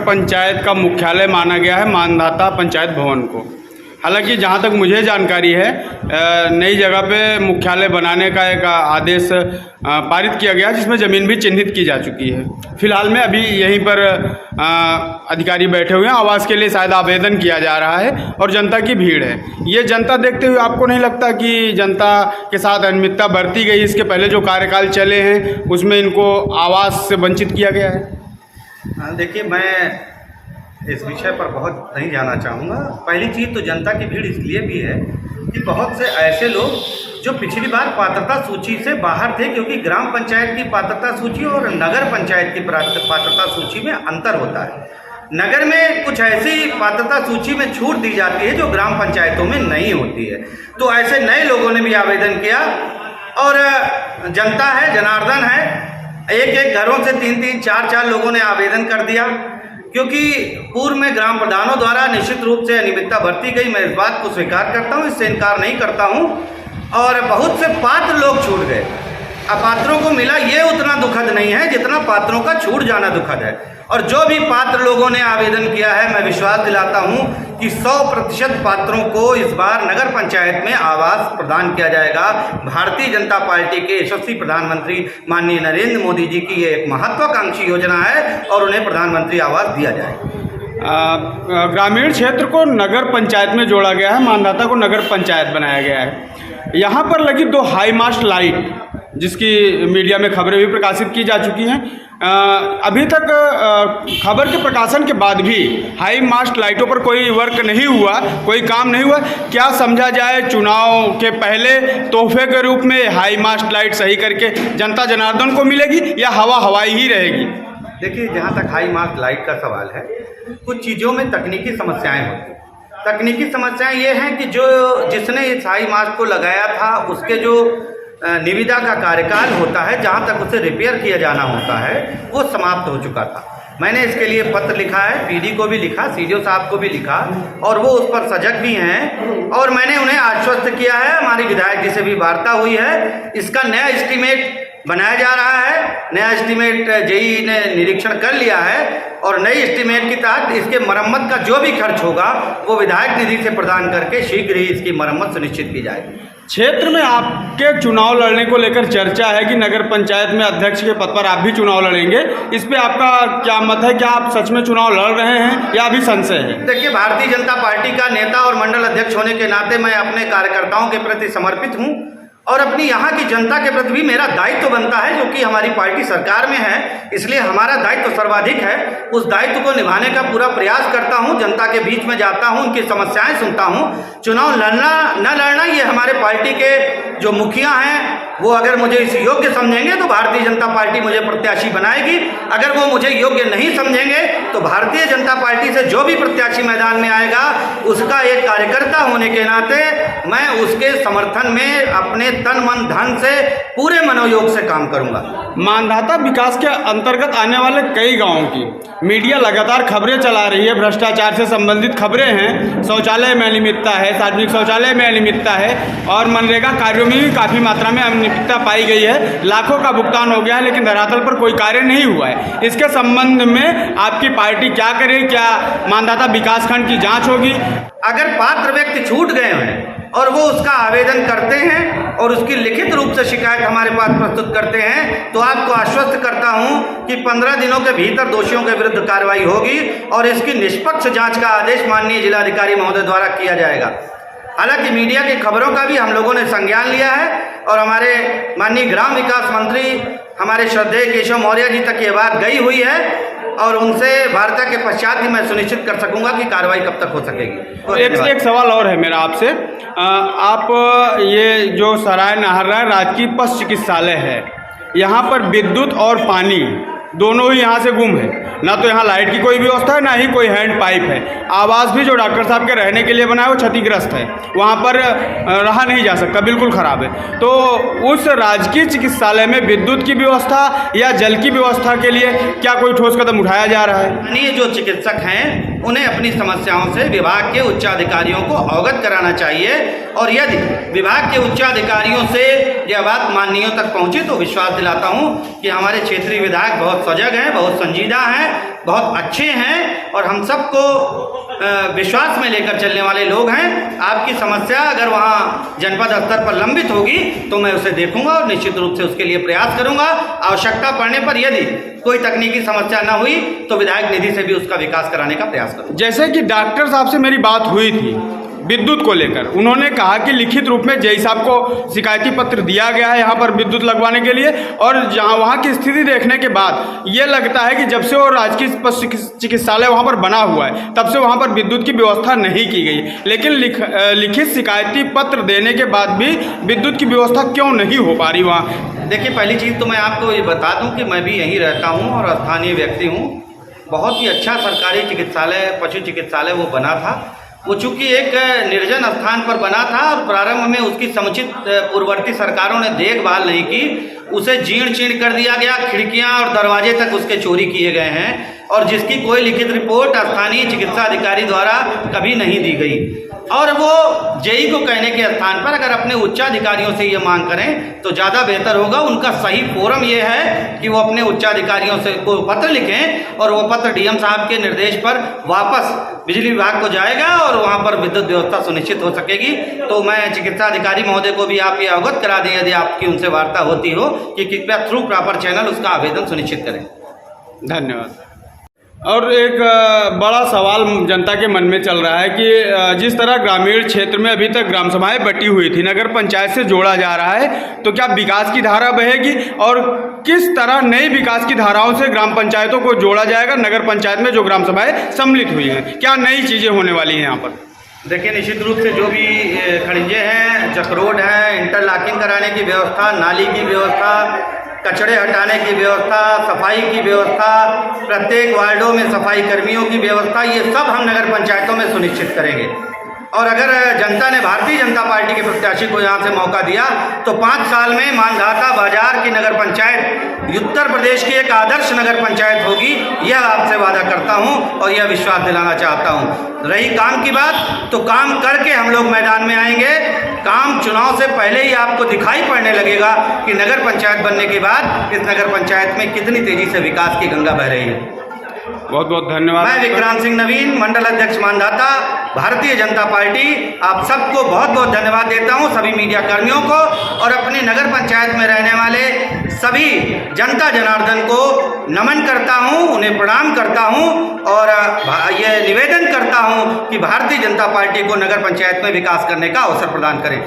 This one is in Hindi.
पंचायत का मुख्यालय माना गया है मानधाता पंचायत भवन को। हालांकि जहां तक मुझे जानकारी है नई जगह पे मुख्यालय बनाने का एक आदेश पारित किया गया जिसमें ज़मीन भी चिन्हित की जा चुकी है। फिलहाल में अभी यहीं पर अधिकारी बैठे हुए हैं, आवास के लिए शायद आवेदन किया जा रहा है और जनता की भीड़ है। ये जनता देखते हुए आपको नहीं लगता कि जनता के साथ अनियमितता बरती गई? इसके पहले जो कार्यकाल चले हैं उसमें इनको आवास से वंचित किया गया है। देखिए, मैं इस विषय पर बहुत नहीं जाना चाहूँगा। पहली चीज़ तो जनता की भीड़ इसलिए भी है कि बहुत से ऐसे लोग जो पिछली बार पात्रता सूची से बाहर थे, क्योंकि ग्राम पंचायत की पात्रता सूची और नगर पंचायत की पात्रता सूची में अंतर होता है। नगर में कुछ ऐसी पात्रता सूची में छूट दी जाती है जो ग्राम पंचायतों में नहीं होती है। तो ऐसे नए लोगों ने भी आवेदन किया और जनता है, जनार्दन है, एक एक घरों से 3-3, 4-4 लोगों ने आवेदन कर दिया, क्योंकि पूर्व में ग्राम प्रधानों द्वारा निश्चित रूप से अनियमितता बरती गई। मैं इस बात को स्वीकार करता हूँ, इससे इनकार नहीं करता हूँ। और बहुत से पात्र लोग छूट गए। अपात्रों को मिला ये उतना दुखद नहीं है जितना पात्रों का छूट जाना दुखद है। और जो भी पात्र लोगों ने आवेदन किया है, मैं विश्वास दिलाता हूं कि 100% पात्रों को इस बार नगर पंचायत में आवास प्रदान किया जाएगा। भारतीय जनता पार्टी के यशस्वी प्रधानमंत्री माननीय नरेंद्र मोदी जी की ये एक महत्वाकांक्षी योजना है और उन्हें प्रधानमंत्री आवास दिया जाएगा। ग्रामीण क्षेत्र को नगर पंचायत में जोड़ा गया है, मानधाता को नगर पंचायत बनाया गया है। यहाँ पर लगी 2 हाई मास्ट लाइट जिसकी मीडिया में खबरें भी प्रकाशित की जा चुकी हैं। अभी तक खबर के प्रकाशन के बाद भी हाई मास्ट लाइटों पर कोई वर्क नहीं हुआ, कोई काम नहीं हुआ। क्या समझा जाए, चुनाव के पहले तोहफे के रूप में हाई मास्ट लाइट सही करके जनता जनार्दन को मिलेगी या हवाई ही रहेगी? देखिए, जहाँ तक हाई मास्ट लाइट का सवाल है, कुछ चीज़ों में तकनीकी समस्याएं होती हैं। तकनीकी समस्याएं ये हैं कि जिसने इस हाई मास्ट को लगाया था उसके जो निविदा का कार्यकाल होता है, जहाँ तक उसे रिपेयर किया जाना होता है, वो समाप्त हो चुका था। मैंने इसके लिए पत्र लिखा है, पीडी को भी लिखा, सीडीओ साहब को भी लिखा और वो उस पर सजग भी हैं। और मैंने उन्हें आश्वस्त किया है, हमारी विधायक जी से भी वार्ता हुई है, इसका नया एस्टीमेट बनाया जा रहा है। नया एस्टीमेट जेई ने निरीक्षण कर लिया है और नई एस्टीमेट के तहत इसके मरम्मत का जो भी खर्च होगा वो विधायक निधि से प्रदान करके शीघ्र ही इसकी मरम्मत सुनिश्चित की जाएगी। क्षेत्र में आपके चुनाव लड़ने को लेकर चर्चा है कि नगर पंचायत में अध्यक्ष के पद पर आप भी चुनाव लड़ेंगे। इस पे आपका क्या मत है? क्या आप सच में चुनाव लड़ रहे हैं या अभी संशय है? देखिए, भारतीय जनता पार्टी का नेता और मंडल अध्यक्ष होने के नाते मैं अपने कार्यकर्ताओं के प्रति समर्पित हूँ और अपनी यहाँ की जनता के प्रति भी मेरा दायित्व बनता है, जो कि हमारी पार्टी सरकार में है, इसलिए हमारा दायित्व सर्वाधिक है। उस दायित्व को निभाने का पूरा प्रयास करता हूँ, जनता के बीच में जाता हूँ, उनकी समस्याएं सुनता हूँ। चुनाव लड़ना न लड़ना ये हमारे पार्टी के जो मुखिया हैं वो अगर मुझे इस योग्य समझेंगे तो भारतीय जनता पार्टी मुझे प्रत्याशी बनाएगी। अगर वो मुझे योग्य नहीं समझेंगे तो भारतीय जनता पार्टी से जो भी प्रत्याशी मैदान में आएगा उसका एक कार्यकर्ता होने के नाते मैं उसके समर्थन में अपने तन मन धन से पूरे मनोयोग से काम करूंगा। मानधाता विकास के अंतर्गत आने वाले कई गांवों की मीडिया लगातार खबरें चला रही है, भ्रष्टाचार से संबंधित खबरें हैं, शौचालय में अनियमितता है, सार्वजनिक शौचालय में अनियमितता है और मनरेगा कार्यों में भी काफ़ी मात्रा में अनियमितता पाई गई है। लाखों का भुगतान हो गया है लेकिन धरातल पर कोई कार्य नहीं हुआ है। इसके संबंध में आपकी पार्टी क्या करे? क्या मानधाता विकास खंड की जाँच होगी? अगर पात्र व्यक्ति छूट गए हैं और वो उसका आवेदन करते हैं और उसकी लिखित रूप से शिकायत हमारे पास प्रस्तुत करते हैं तो आपको आश्वस्त करता हूं कि 15 दिनों के भीतर दोषियों के विरुद्ध कार्रवाई होगी और इसकी निष्पक्ष जांच का आदेश माननीय जिलाधिकारी महोदय द्वारा किया जाएगा। हालांकि मीडिया की खबरों का भी हम लोगों ने संज्ञान लिया है और हमारे माननीय ग्राम विकास मंत्री हमारे श्रद्धेय केशव मौर्य जी तक ये बात गई हुई है और उनसे वार्ता के पश्चात ही मैं सुनिश्चित कर सकूंगा कि कार्रवाई कब तक हो सकेगी। तो एक सवाल और है मेरा आपसे। आप ये जो सराय नाहररा राजकीय पशु चिकित्सालय है, यहाँ पर विद्युत और पानी दोनों ही यहाँ से गुम है। ना तो यहाँ लाइट की कोई व्यवस्था है, ना ही कोई हैंड पाइप है। आवास भी जो डॉक्टर साहब के रहने के लिए बना है वो क्षतिग्रस्त है, वहाँ पर रहा नहीं जा सकता, बिल्कुल ख़राब है। तो उस राजकीय चिकित्सालय में विद्युत की व्यवस्था या जल की व्यवस्था के लिए क्या कोई ठोस कदम उठाया जा रहा है? ये जो चिकित्सक हैं उन्हें अपनी समस्याओं से विभाग के उच्चाधिकारियों को अवगत कराना चाहिए और यदि विभाग के उच्चाधिकारियों से यह बात माननीयों तक पहुँचे तो विश्वास दिलाता हूँ कि हमारे क्षेत्रीय विधायक बहुत सजग हैं, बहुत संजीदा हैं, बहुत अच्छे हैं और हम सबको विश्वास में लेकर चलने वाले लोग हैं। आपकी समस्या अगर वहाँ जनपद स्तर पर लंबित होगी तो मैं उसे देखूंगा और निश्चित रूप से उसके लिए प्रयास करूंगा। आवश्यकता पड़ने पर यदि कोई तकनीकी समस्या न हुई तो विधायक निधि से भी उसका विकास कराने का प्रयास करूंगा। जैसे कि डॉक्टर साहब से मेरी बात हुई थी विद्युत को लेकर, उन्होंने कहा कि लिखित रूप में जेई साहब को शिकायती पत्र दिया गया है यहाँ पर विद्युत लगवाने के लिए, और जहाँ वहाँ की स्थिति देखने के बाद ये लगता है कि जब से वो राजकीय चिकित्सालय वहाँ पर बना हुआ है तब से वहाँ पर विद्युत की व्यवस्था नहीं की गई। लेकिन लिखित शिकायती पत्र देने के बाद भी विद्युत की व्यवस्था क्यों नहीं हो पा रही वहाँ? देखिए, पहली चीज़ तो मैं आपको ये बता दूं कि मैं भी यहीं रहता हूं और स्थानीय व्यक्ति हूं। बहुत ही अच्छा सरकारी चिकित्सालय, पशु चिकित्सालय वो बना था। वो चूँकि एक निर्जन स्थान पर बना था और प्रारंभ में उसकी समुचित पूर्ववर्ती सरकारों ने देखभाल नहीं की, उसे जीर्ण शीर्ण कर दिया गया, खिड़कियां और दरवाजे तक उसके चोरी किए गए हैं और जिसकी कोई लिखित रिपोर्ट स्थानीय चिकित्सा अधिकारी द्वारा कभी नहीं दी गई। और वो जेई को कहने के स्थान पर अगर अपने उच्चाधिकारियों से ये मांग करें तो ज़्यादा बेहतर होगा। उनका सही फोरम ये है कि वो अपने उच्चाधिकारियों से को पत्र लिखें और वो पत्र डीएम साहब के निर्देश पर वापस बिजली विभाग को जाएगा और वहाँ पर विद्युत व्यवस्था सुनिश्चित हो सकेगी। तो मैं चिकित्सा अधिकारी महोदय को भी आप ये अवगत करा दें, यदि आपकी उनसे वार्ता होती हो, कि कृपया थ्रू प्रॉपर चैनल उसका आवेदन सुनिश्चित करें। धन्यवाद। और एक बड़ा सवाल जनता के मन में चल रहा है कि जिस तरह ग्रामीण क्षेत्र में अभी तक ग्राम सभाएं बटी हुई थी, नगर पंचायत से जोड़ा जा रहा है, तो क्या विकास की धारा बहेगी और किस तरह नई विकास की धाराओं से ग्राम पंचायतों को जोड़ा जाएगा? नगर पंचायत में जो ग्राम सभाएं सम्मिलित हुई हैं, क्या नई चीज़ें होने वाली हैं यहाँ पर? देखिए, निश्चित रूप से जो भी खड़िंजे हैं, चक्रोड हैं, इंटरलॉकिंग कराने की व्यवस्था, नाली की व्यवस्था, कचड़े हटाने की व्यवस्था, सफाई की व्यवस्था, प्रत्येक वार्डों में सफाई कर्मियों की व्यवस्था, ये सब हम नगर पंचायतों में सुनिश्चित करेंगे। और अगर जनता ने भारतीय जनता पार्टी के प्रत्याशी को यहाँ से मौका दिया तो 5 साल में मानधाता बाजार की नगर पंचायत उत्तर प्रदेश की एक आदर्श नगर पंचायत होगी, यह आपसे वादा करता हूँ और यह विश्वास दिलाना चाहता हूँ। रही काम की बात, तो काम करके हम लोग मैदान में आएंगे। काम चुनाव से पहले ही आपको दिखाई पड़ने लगेगा कि नगर पंचायत बनने के बाद इस नगर पंचायत में कितनी तेजी से विकास की गंगा बह रही है। बहुत बहुत धन्यवाद। मैं विक्रांत सिंह नवीन, मंडल अध्यक्ष मानधाता, भारतीय जनता पार्टी, आप सबको बहुत बहुत धन्यवाद देता हूं, सभी मीडिया कर्मियों को और अपने नगर पंचायत में रहने वाले सभी जनता जनार्दन को नमन करता हूं, उन्हें प्रणाम करता हूं और ये निवेदन करता हूं कि भारतीय जनता पार्टी को नगर पंचायत में विकास करने का अवसर प्रदान करें।